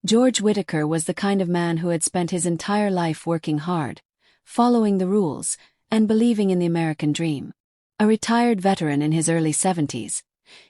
George Whitaker was the kind of man who had spent his entire life working hard, following the rules, and believing in the American dream. A retired veteran in his early 70s,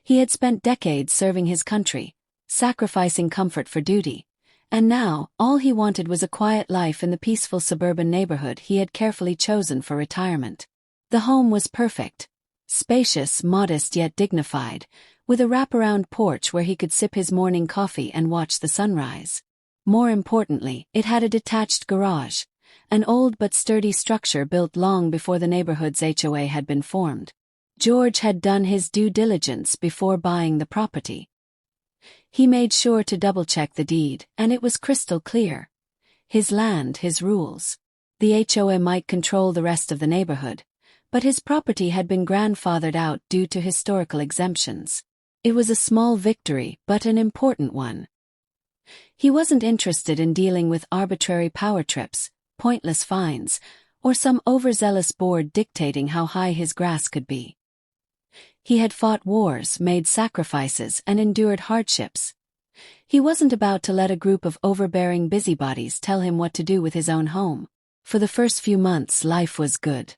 he had spent decades serving his country, sacrificing comfort for duty, and now all he wanted was a quiet life in the peaceful suburban neighborhood he had carefully chosen for retirement. The home was perfect, spacious, modest yet dignified, with a wraparound porch where he could sip his morning coffee and watch the sunrise. More importantly, it had a detached garage, an old but sturdy structure built long before the neighborhood's HOA had been formed. George had done his due diligence before buying the property. He made sure to double-check the deed, and it was crystal clear. His land, his rules. The HOA might control the rest of the neighborhood, but his property had been grandfathered out due to historical exemptions. It was a small victory, but an important one. He wasn't interested in dealing with arbitrary power trips, pointless fines, or some overzealous board dictating how high his grass could be. He had fought wars, made sacrifices, and endured hardships. He wasn't about to let a group of overbearing busybodies tell him what to do with his own home. For the first few months, life was good.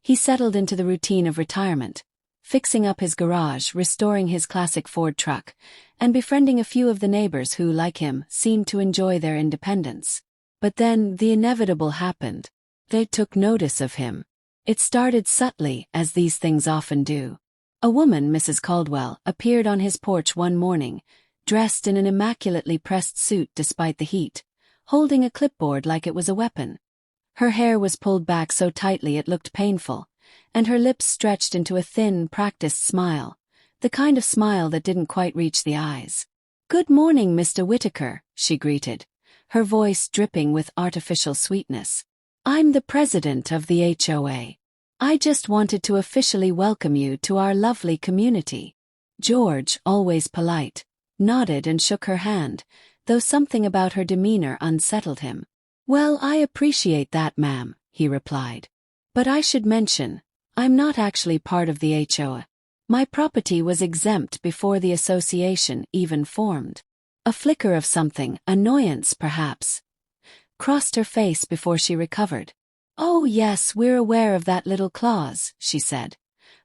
He settled into the routine of retirement, fixing up his garage, restoring his classic Ford truck, and befriending a few of the neighbors who, like him, seemed to enjoy their independence. But then, the inevitable happened. They took notice of him. It started subtly, as these things often do. A woman, Mrs. Caldwell, appeared on his porch one morning, dressed in an immaculately pressed suit despite the heat, holding a clipboard like it was a weapon. Her hair was pulled back so tightly it looked painful, and her lips stretched into a thin, practiced smile, the kind of smile that didn't quite reach the eyes. "Good morning, Mr. Whitaker," she greeted, her voice dripping with artificial sweetness. "I'm the president of the HOA. I just wanted to officially welcome you to our lovely community." George, always polite, nodded and shook her hand, though something about her demeanor unsettled him. "Well, I appreciate that, ma'am," he replied. "But I should mention, I'm not actually part of the HOA. My property was exempt before the association even formed." A flicker of something, annoyance perhaps, crossed her face before she recovered. "Oh yes, we're aware of that little clause," she said,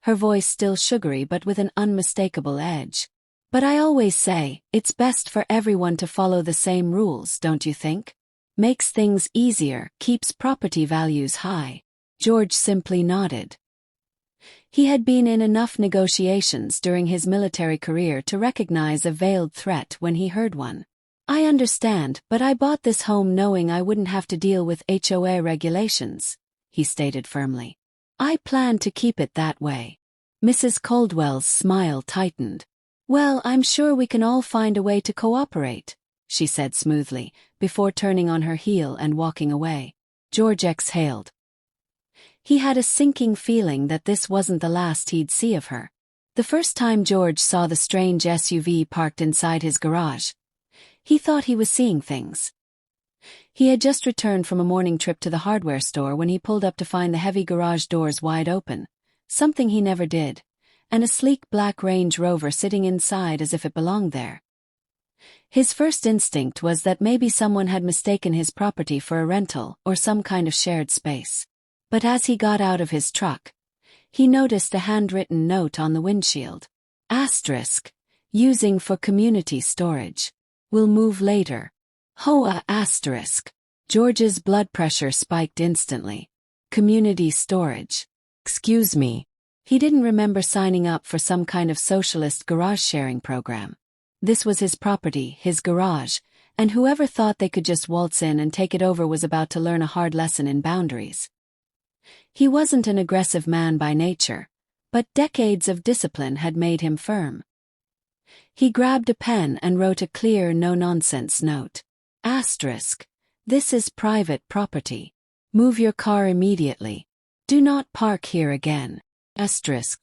her voice still sugary but with an unmistakable edge. "But I always say, it's best for everyone to follow the same rules, don't you think? Makes things easier, keeps property values high." George simply nodded. He had been in enough negotiations during his military career to recognize a veiled threat when he heard one. "I understand, but I bought this home knowing I wouldn't have to deal with HOA regulations," he stated firmly. "I plan to keep it that way." Mrs. Caldwell's smile tightened. "Well, I'm sure we can all find a way to cooperate," she said smoothly, before turning on her heel and walking away. George exhaled. He had a sinking feeling that this wasn't the last he'd see of her. The first time George saw the strange SUV parked inside his garage, he thought he was seeing things. He had just returned from a morning trip to the hardware store when he pulled up to find the heavy garage doors wide open, something he never did, and a sleek black Range Rover sitting inside as if it belonged there. His first instinct was that maybe someone had mistaken his property for a rental or some kind of shared space. But as he got out of his truck, he noticed a handwritten note on the windshield. Asterisk. Using for community storage. Will move later. HOA asterisk. George's blood pressure spiked instantly. Community storage. Excuse me. He didn't remember signing up for some kind of socialist garage sharing program. This was his property, his garage, and whoever thought they could just waltz in and take it over was about to learn a hard lesson in boundaries. He wasn't an aggressive man by nature, but decades of discipline had made him firm. He grabbed a pen and wrote a clear, no-nonsense note. Asterisk. This is private property. Move your car immediately. Do not park here again. Asterisk.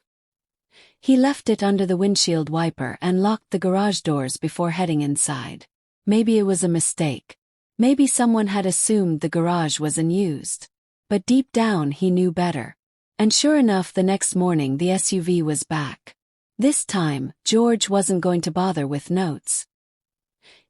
He left it under the windshield wiper and locked the garage doors before heading inside. Maybe it was a mistake. Maybe someone had assumed the garage was unused. But deep down he knew better. And sure enough, the next morning the SUV was back. This time, George wasn't going to bother with notes.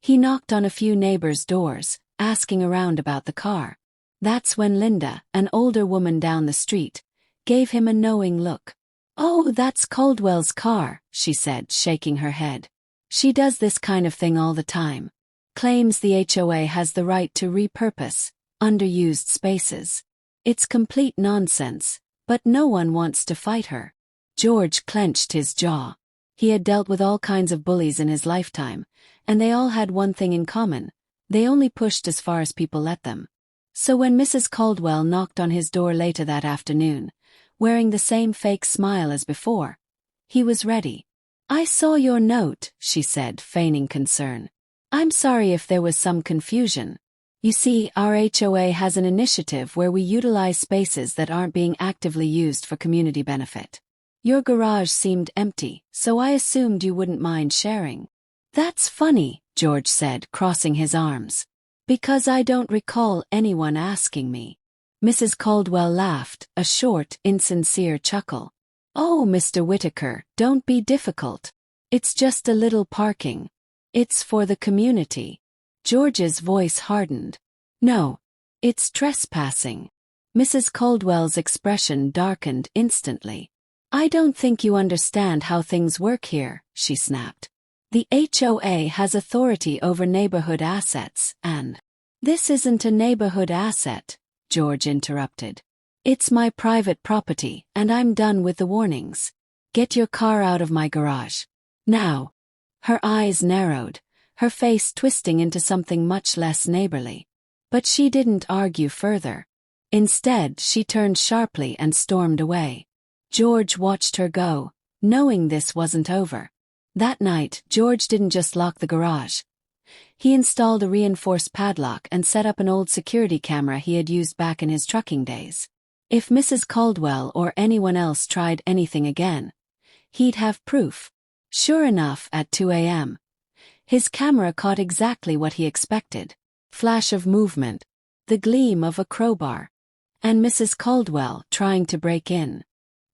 He knocked on a few neighbors' doors, asking around about the car. That's when Linda, an older woman down the street, gave him a knowing look. "Oh, that's Caldwell's car," she said, shaking her head. "She does this kind of thing all the time. Claims the HOA has the right to repurpose underused spaces. It's complete nonsense, but no one wants to fight her." George clenched his jaw. He had dealt with all kinds of bullies in his lifetime, and they all had one thing in common: they only pushed as far as people let them. So when Mrs. Caldwell knocked on his door later that afternoon, wearing the same fake smile as before, he was ready. "I saw your note," she said, feigning concern. "I'm sorry if there was some confusion. You see, our HOA has an initiative where we utilize spaces that aren't being actively used for community benefit. Your garage seemed empty, so I assumed you wouldn't mind sharing." "That's funny," George said, crossing his arms. "Because I don't recall anyone asking me." Mrs. Caldwell laughed, a short, insincere chuckle. "Oh, Mr. Whitaker, don't be difficult. It's just a little parking. It's for the community." George's voice hardened. "No, it's trespassing." Mrs. Caldwell's expression darkened instantly. "I don't think you understand how things work here," she snapped. "The HOA has authority over neighborhood assets, and—" "This isn't a neighborhood asset," George interrupted. "It's my private property, and I'm done with the warnings. Get your car out of my garage. Now." Her eyes narrowed, her face twisting into something much less neighborly. But she didn't argue further. Instead, she turned sharply and stormed away. George watched her go, knowing this wasn't over. That night, George didn't just lock the garage. He installed a reinforced padlock and set up an old security camera he had used back in his trucking days. If Mrs. Caldwell or anyone else tried anything again, he'd have proof. Sure enough, at 2 a.m., his camera caught exactly what he expected. Flash of movement, the gleam of a crowbar, and Mrs. Caldwell trying to break in.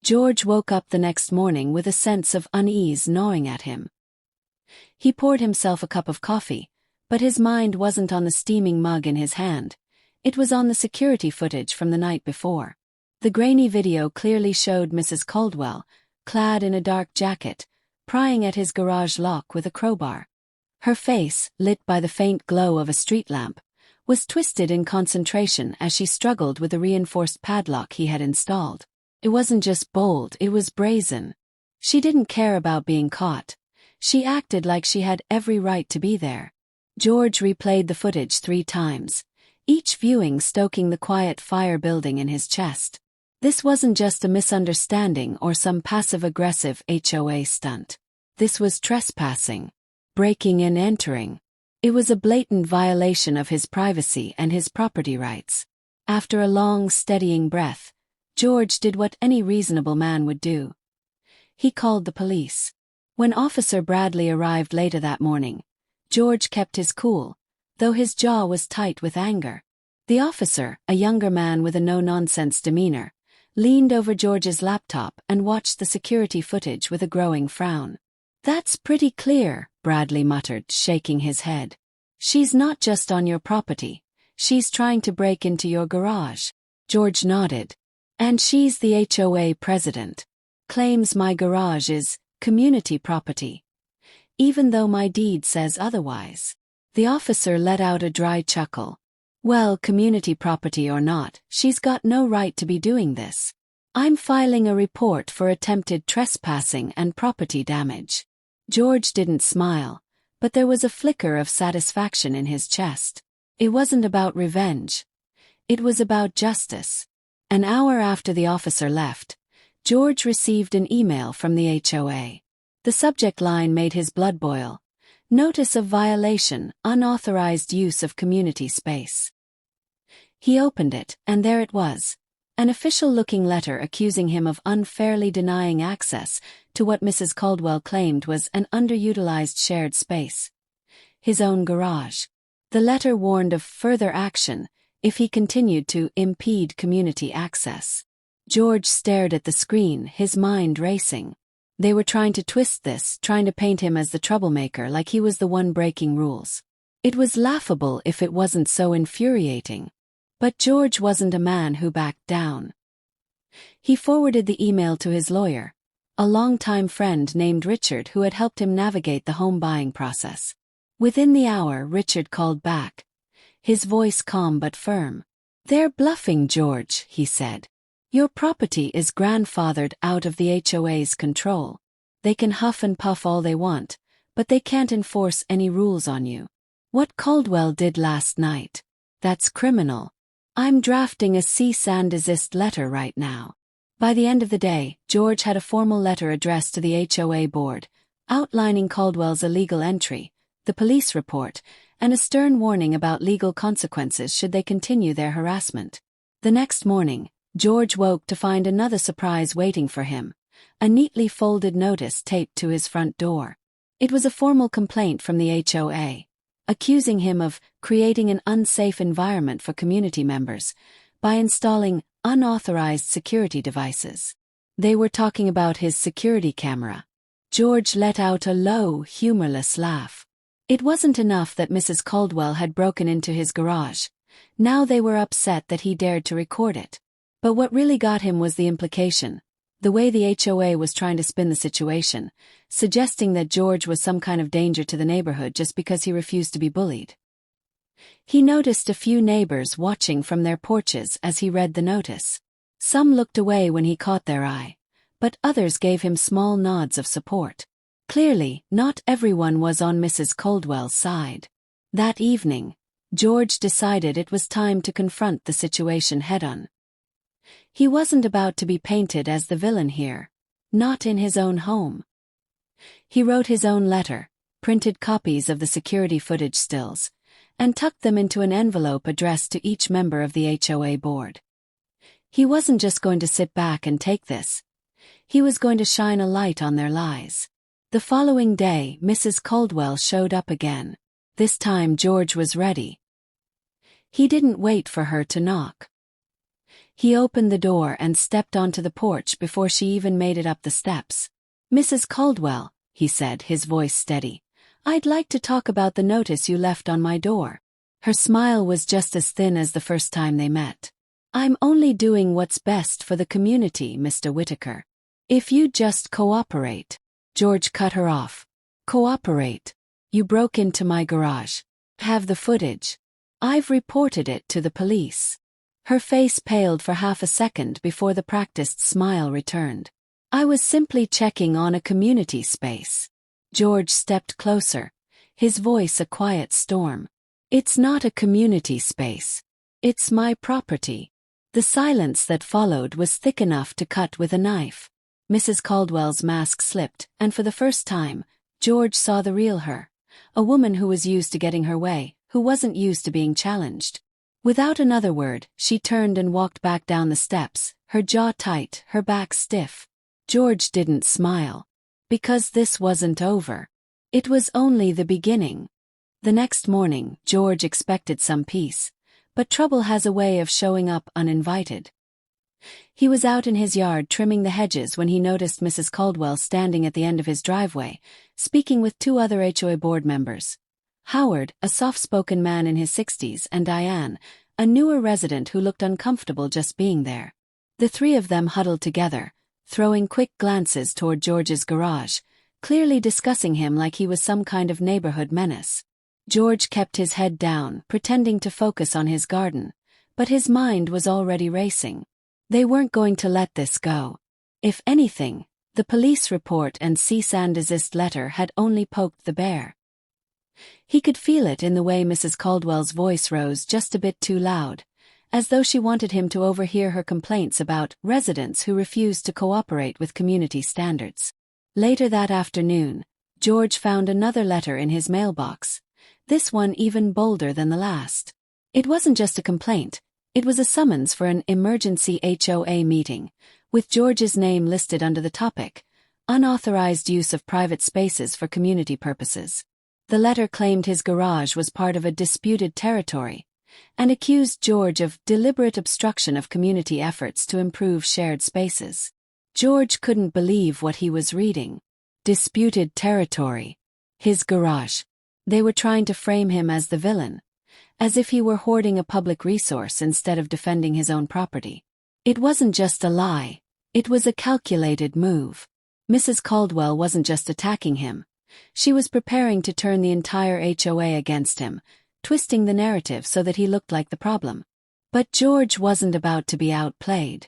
George woke up the next morning with a sense of unease gnawing at him. He poured himself a cup of coffee, but his mind wasn't on the steaming mug in his hand. It was on the security footage from the night before. The grainy video clearly showed Mrs. Caldwell, clad in a dark jacket, prying at his garage lock with a crowbar. Her face, lit by the faint glow of a street lamp, was twisted in concentration as she struggled with the reinforced padlock he had installed. It wasn't just bold, it was brazen. She didn't care about being caught. She acted like she had every right to be there. George replayed the footage 3 times, each viewing stoking the quiet fire building in his chest. This wasn't just a misunderstanding or some passive-aggressive HOA stunt. This was trespassing. Breaking and entering. It was a blatant violation of his privacy and his property rights. After a long, steadying breath, George did what any reasonable man would do. He called the police. When Officer Bradley arrived later that morning, George kept his cool, though his jaw was tight with anger. The officer, a younger man with a no-nonsense demeanor, leaned over George's laptop and watched the security footage with a growing frown. "That's pretty clear," Bradley muttered, shaking his head. "She's not just on your property. She's trying to break into your garage." George nodded. "And she's the HOA president. Claims my garage is community property, even though my deed says otherwise." The officer let out a dry chuckle. "Well, community property or not, she's got no right to be doing this. I'm filing a report for attempted trespassing and property damage." George didn't smile, but there was a flicker of satisfaction in his chest. It wasn't about revenge. It was about justice. An hour after the officer left, George received an email from the HOA. The subject line made his blood boil. "Notice of violation, unauthorized use of community space." He opened it, and there it was. An official-looking letter accusing him of unfairly denying access to what Mrs. Caldwell claimed was an underutilized shared space. His own garage. The letter warned of further action if he continued to impede community access. George stared at the screen, his mind racing. They were trying to twist this, trying to paint him as the troublemaker like he was the one breaking rules. It was laughable if it wasn't so infuriating. But George wasn't a man who backed down. He forwarded the email to his lawyer, a longtime friend named Richard who had helped him navigate the home buying process. Within the hour, Richard called back, his voice calm but firm. "They're bluffing, George," he said. "Your property is grandfathered out of the HOA's control. They can huff and puff all they want, but they can't enforce any rules on you. What Caldwell did last night, that's criminal. I'm drafting a cease and desist letter right now." By the end of the day, George had a formal letter addressed to the HOA board, outlining Caldwell's illegal entry, the police report, and a stern warning about legal consequences should they continue their harassment. The next morning, George woke to find another surprise waiting for him, a neatly folded notice taped to his front door. It was a formal complaint from the HOA, accusing him of creating an unsafe environment for community members by installing unauthorized security devices. They were talking about his security camera. George let out a low, humorless laugh. It wasn't enough that Mrs. Caldwell had broken into his garage. Now they were upset that he dared to record it. But what really got him was the implication, the way the HOA was trying to spin the situation, suggesting that George was some kind of danger to the neighborhood just because he refused to be bullied. He noticed a few neighbors watching from their porches as he read the notice. Some looked away when he caught their eye, but others gave him small nods of support. Clearly, not everyone was on Mrs. Caldwell's side. That evening, George decided it was time to confront the situation head-on. He wasn't about to be painted as the villain here, not in his own home. He wrote his own letter, printed copies of the security footage stills, and tucked them into an envelope addressed to each member of the HOA board. He wasn't just going to sit back and take this. He was going to shine a light on their lies. The following day, Mrs. Caldwell showed up again. This time George was ready. He didn't wait for her to knock. He opened the door and stepped onto the porch before she even made it up the steps. "Mrs. Caldwell," he said, his voice steady, "I'd like to talk about the notice you left on my door." Her smile was just as thin as the first time they met. "I'm only doing what's best for the community, Mr. Whitaker. If you just cooperate." George cut her off. "Cooperate? You broke into my garage. Have the footage. I've reported it to the police." Her face paled for half a second before the practiced smile returned. "I was simply checking on a community space." George stepped closer, his voice a quiet storm. "It's not a community space. It's my property." The silence that followed was thick enough to cut with a knife. Mrs. Caldwell's mask slipped, and for the first time, George saw the real her, a woman who was used to getting her way, who wasn't used to being challenged. Without another word, she turned and walked back down the steps, her jaw tight, her back stiff. George didn't smile. Because this wasn't over. It was only the beginning. The next morning, George expected some peace, but trouble has a way of showing up uninvited. He was out in his yard trimming the hedges when he noticed Mrs. Caldwell standing at the end of his driveway, speaking with two other HOA board members. Howard, a soft-spoken man in his 60s, and Diane, a newer resident who looked uncomfortable just being there. The three of them huddled together, throwing quick glances toward George's garage, clearly discussing him like he was some kind of neighborhood menace. George kept his head down, pretending to focus on his garden, but his mind was already racing. They weren't going to let this go. If anything, the police report and cease and desist letter had only poked the bear. He could feel it in the way Mrs. Caldwell's voice rose just a bit too loud, as though she wanted him to overhear her complaints about residents who refused to cooperate with community standards. Later that afternoon, George found another letter in his mailbox, this one even bolder than the last. It wasn't just a complaint. It was a summons for an emergency HOA meeting, with George's name listed under the topic, unauthorized use of private spaces for community purposes. The letter claimed his garage was part of a disputed territory, and accused George of deliberate obstruction of community efforts to improve shared spaces. George couldn't believe what he was reading. Disputed territory. His garage. They were trying to frame him as the villain, as if he were hoarding a public resource instead of defending his own property. It wasn't just a lie, it was a calculated move. Mrs. Caldwell wasn't just attacking him, she was preparing to turn the entire HOA against him, twisting the narrative so that he looked like the problem. But George wasn't about to be outplayed.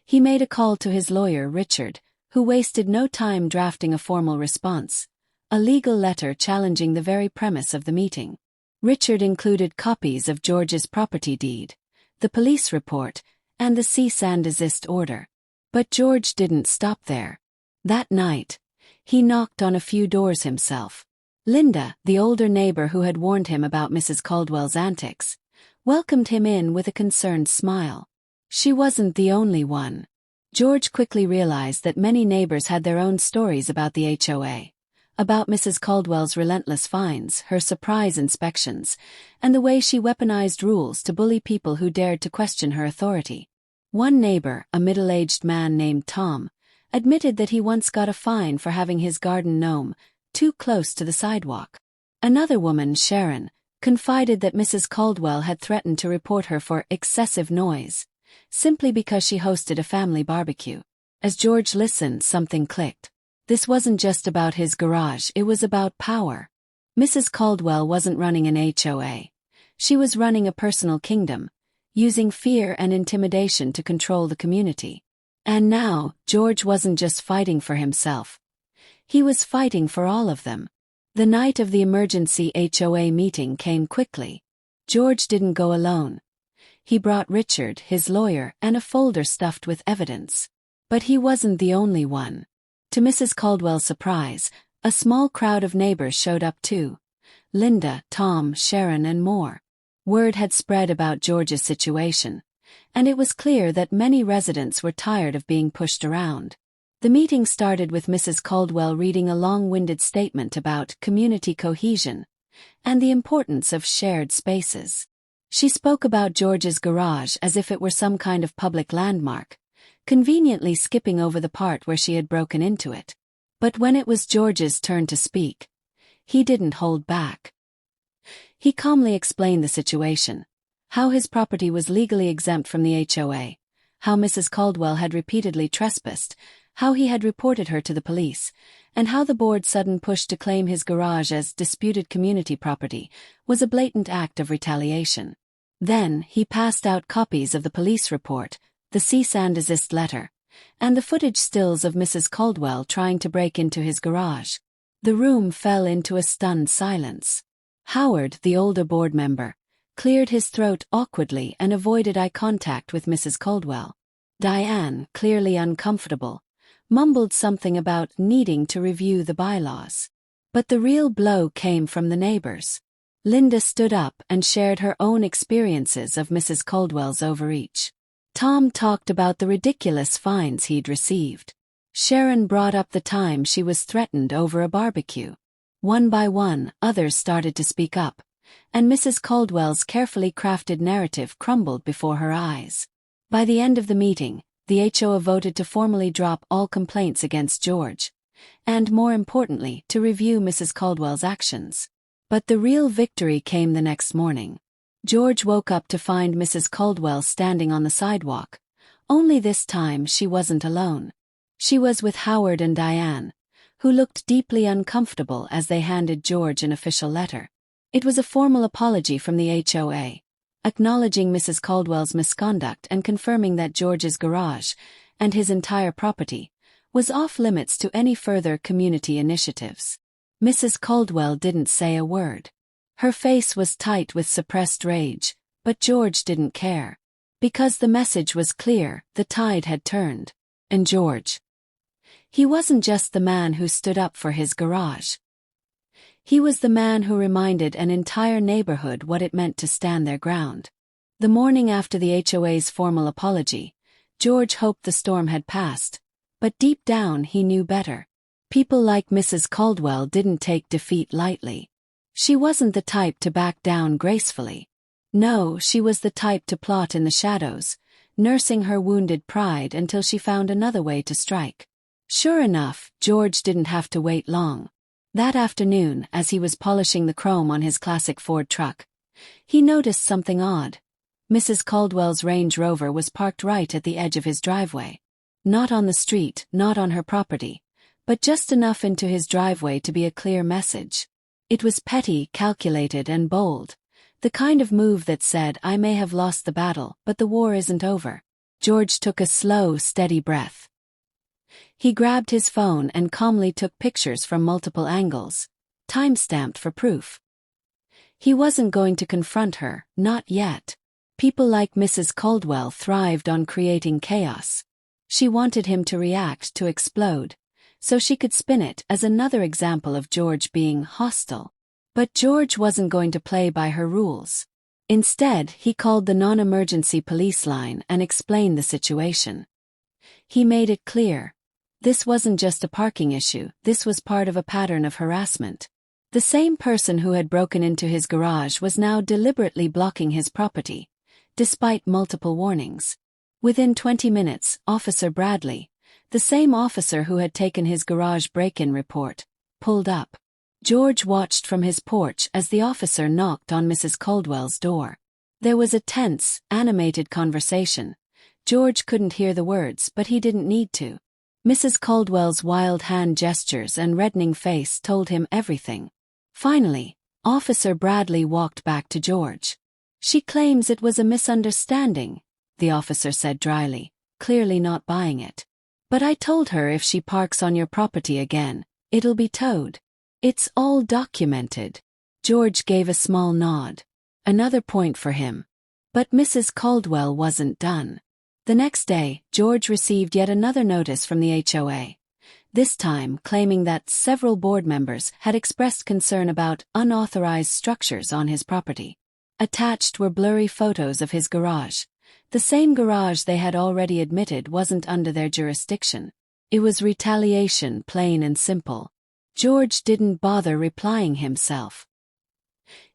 He made a call to his lawyer, Richard, who wasted no time drafting a formal response, a legal letter challenging the very premise of the meeting. Richard included copies of George's property deed, the police report, and the cease and desist order. But George didn't stop there. That night, he knocked on a few doors himself. Linda, the older neighbor who had warned him about Mrs. Caldwell's antics, welcomed him in with a concerned smile. She wasn't the only one. George quickly realized that many neighbors had their own stories about the HOA, about Mrs. Caldwell's relentless fines, her surprise inspections, and the way she weaponized rules to bully people who dared to question her authority. One neighbor, a middle-aged man named Tom, admitted that he once got a fine for having his garden gnome too close to the sidewalk. Another woman, Sharon, confided that Mrs. Caldwell had threatened to report her for excessive noise, simply because she hosted a family barbecue. As George listened, something clicked. This wasn't just about his garage, it was about power. Mrs. Caldwell wasn't running an HOA. She was running a personal kingdom, using fear and intimidation to control the community. And now, George wasn't just fighting for himself. He was fighting for all of them. The night of the emergency HOA meeting came quickly. George didn't go alone. He brought Richard, his lawyer, and a folder stuffed with evidence. But he wasn't the only one. To Mrs. Caldwell's surprise, a small crowd of neighbors showed up too. Linda, Tom, Sharon, and more. Word had spread about George's situation, and it was clear that many residents were tired of being pushed around. The meeting started with Mrs. Caldwell reading a long-winded statement about community cohesion and the importance of shared spaces. She spoke about George's garage as if it were some kind of public landmark, conveniently skipping over the part where she had broken into it. But when it was George's turn to speak, he didn't hold back. He calmly explained the situation, how his property was legally exempt from the HOA, how Mrs. Caldwell had repeatedly trespassed, how he had reported her to the police, and how the board's sudden push to claim his garage as disputed community property was a blatant act of retaliation. Then, he passed out copies of the police report, the cease and desist letter, and the footage stills of Mrs. Caldwell trying to break into his garage. The room fell into a stunned silence. Howard, the older board member, cleared his throat awkwardly and avoided eye contact with Mrs. Caldwell. Diane, clearly uncomfortable, mumbled something about needing to review the bylaws. But the real blow came from the neighbors. Linda stood up and shared her own experiences of Mrs. Caldwell's overreach. Tom talked about the ridiculous fines he'd received. Sharon brought up the time she was threatened over a barbecue. One by one, others started to speak up, and Mrs. Caldwell's carefully crafted narrative crumbled before her eyes. By the end of the meeting, the HOA voted to formally drop all complaints against George, and more importantly, to review Mrs. Caldwell's actions. But the real victory came the next morning. George woke up to find Mrs. Caldwell standing on the sidewalk, only this time she wasn't alone. She was with Howard and Diane, who looked deeply uncomfortable as they handed George an official letter. It was a formal apology from the HOA, acknowledging Mrs. Caldwell's misconduct and confirming that George's garage, and his entire property, was off-limits to any further community initiatives. Mrs. Caldwell didn't say a word. Her face was tight with suppressed rage, but George didn't care. Because the message was clear, the tide had turned. And George, he wasn't just the man who stood up for his garage. He was the man who reminded an entire neighborhood what it meant to stand their ground. The morning after the HOA's formal apology, George hoped the storm had passed, but deep down he knew better. People like Mrs. Caldwell didn't take defeat lightly. She wasn't the type to back down gracefully. No, she was the type to plot in the shadows, nursing her wounded pride until she found another way to strike. Sure enough, George didn't have to wait long. That afternoon, as he was polishing the chrome on his classic Ford truck, he noticed something odd. Mrs. Caldwell's Range Rover was parked right at the edge of his driveway. Not on the street, not on her property, but just enough into his driveway to be a clear message. It was petty, calculated, and bold. The kind of move that said, I may have lost the battle, but the war isn't over. George took a slow, steady breath. He grabbed his phone and calmly took pictures from multiple angles, time-stamped for proof. He wasn't going to confront her, not yet. People like Mrs. Caldwell thrived on creating chaos. She wanted him to react, to explode, so she could spin it as another example of George being hostile. But George wasn't going to play by her rules. Instead, he called the non-emergency police line and explained the situation. He made it clear. This wasn't just a parking issue, this was part of a pattern of harassment. The same person who had broken into his garage was now deliberately blocking his property, despite multiple warnings. Within 20 minutes, Officer Bradley, the same officer who had taken his garage break-in report, pulled up. George watched from his porch as the officer knocked on Mrs. Caldwell's door. There was a tense, animated conversation. George couldn't hear the words, but he didn't need to. Mrs. Caldwell's wild hand gestures and reddening face told him everything. Finally, Officer Bradley walked back to George. She claims it was a misunderstanding, the officer said dryly, clearly not buying it. But I told her if she parks on your property again, it'll be towed. It's all documented. George gave a small nod. Another point for him. But Mrs. Caldwell wasn't done. The next day, George received yet another notice from the HOA. This time claiming that several board members had expressed concern about unauthorized structures on his property. Attached were blurry photos of his garage. The same garage they had already admitted wasn't under their jurisdiction. It was retaliation, plain and simple. George didn't bother replying himself.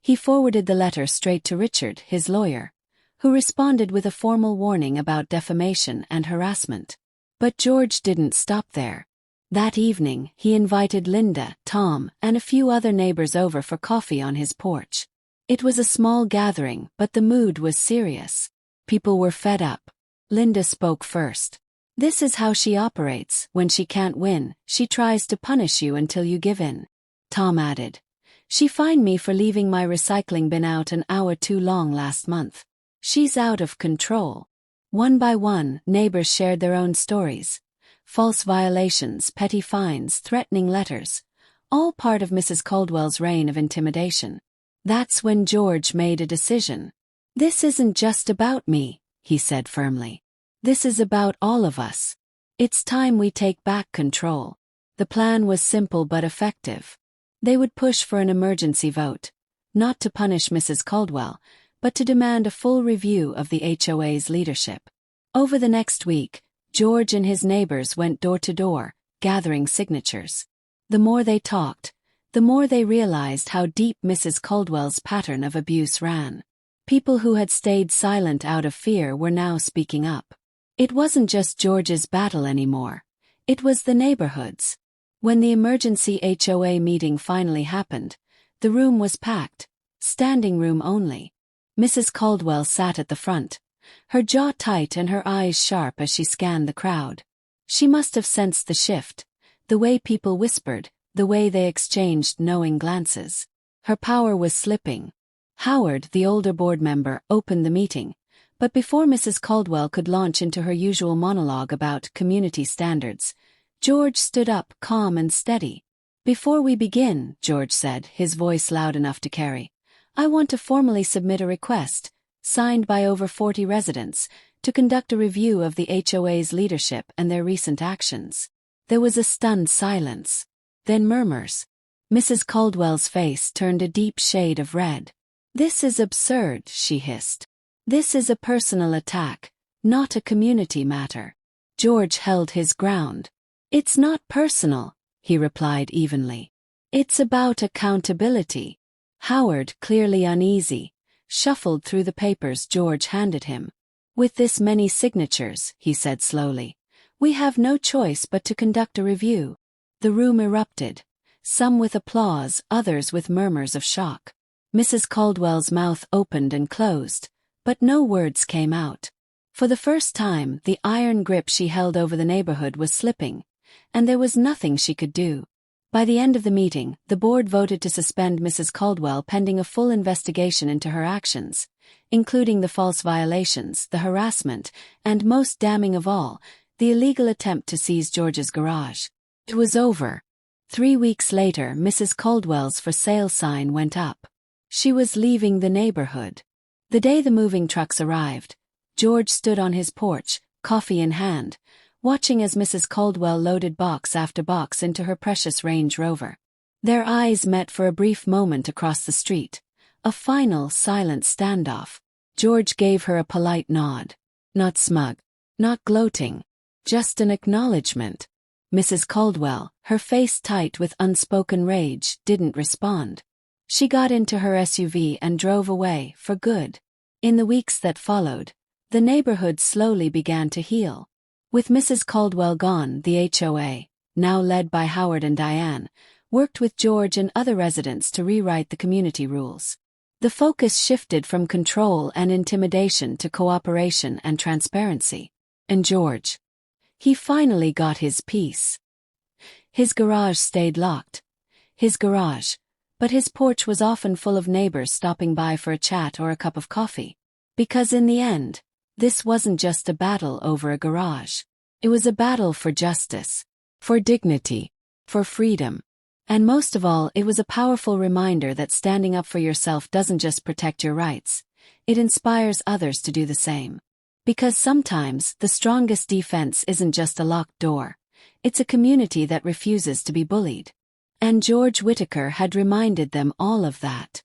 He forwarded the letter straight to Richard, his lawyer, who responded with a formal warning about defamation and harassment. But George didn't stop there. That evening, he invited Linda, Tom, and a few other neighbors over for coffee on his porch. It was a small gathering, but the mood was serious. People were fed up. Linda spoke first. This is how she operates. When she can't win, she tries to punish you until you give in. Tom added. She fined me for leaving my recycling bin out an hour too long last month. She's out of control. One by one, neighbors shared their own stories. False violations, petty fines, threatening letters. All part of Mrs. Caldwell's reign of intimidation. That's when George made a decision. This isn't just about me, he said firmly. This is about all of us. It's time we take back control. The plan was simple but effective. They would push for an emergency vote, not to punish Mrs. Caldwell, but to demand a full review of the HOA's leadership. Over the next week, George and his neighbors went door to door, gathering signatures. The more they talked, the more they realized how deep Mrs. Caldwell's pattern of abuse ran. People who had stayed silent out of fear were now speaking up. It wasn't just George's battle anymore. It was the neighborhood's. When the emergency HOA meeting finally happened, the room was packed, standing room only. Mrs. Caldwell sat at the front, her jaw tight and her eyes sharp as she scanned the crowd. She must have sensed the shift, the way people whispered, the way they exchanged knowing glances. Her power was slipping. Howard, the older board member, opened the meeting, but before Mrs. Caldwell could launch into her usual monologue about community standards, George stood up, calm and steady. Before we begin, George said, his voice loud enough to carry, I want to formally submit a request, signed by over 40 residents, to conduct a review of the HOA's leadership and their recent actions. There was a stunned silence. Then murmurs. Mrs. Caldwell's face turned a deep shade of red. This is absurd, she hissed. This is a personal attack, not a community matter. George held his ground. It's not personal, he replied evenly. It's about accountability. Howard, clearly uneasy, shuffled through the papers George handed him. With this many signatures, he said slowly, we have no choice but to conduct a review. The room erupted. some with applause, others with murmurs of shock. Mrs. Caldwell's mouth opened and closed, but no words came out. For the first time, the iron grip she held over the neighborhood was slipping, and there was nothing she could do. By the end of the meeting, the board voted to suspend Mrs. Caldwell pending a full investigation into her actions, including the false violations, the harassment, and most damning of all, the illegal attempt to seize George's garage. It was over. 3 weeks later, Mrs. Caldwell's for sale sign went up. She was leaving the neighborhood. The day the moving trucks arrived, George stood on his porch, coffee in hand, watching as Mrs. Caldwell loaded box after box into her precious Range Rover. Their eyes met for a brief moment across the street, a final, silent standoff. George gave her a polite nod. Not smug, not gloating, just an acknowledgement. Mrs. Caldwell, her face tight with unspoken rage, didn't respond. She got into her SUV and drove away, for good. In the weeks that followed, the neighborhood slowly began to heal. With Mrs. Caldwell gone, the HOA, now led by Howard and Diane, worked with George and other residents to rewrite the community rules. The focus shifted from control and intimidation to cooperation and transparency. And George, he finally got his peace. His garage stayed locked. His garage, but his porch was often full of neighbors stopping by for a chat or a cup of coffee. Because in the end, this wasn't just a battle over a garage. It was a battle for justice, for dignity, for freedom. And most of all, it was a powerful reminder that standing up for yourself doesn't just protect your rights, it inspires others to do the same. Because sometimes, the strongest defense isn't just a locked door, it's a community that refuses to be bullied. And George Whitaker had reminded them all of that.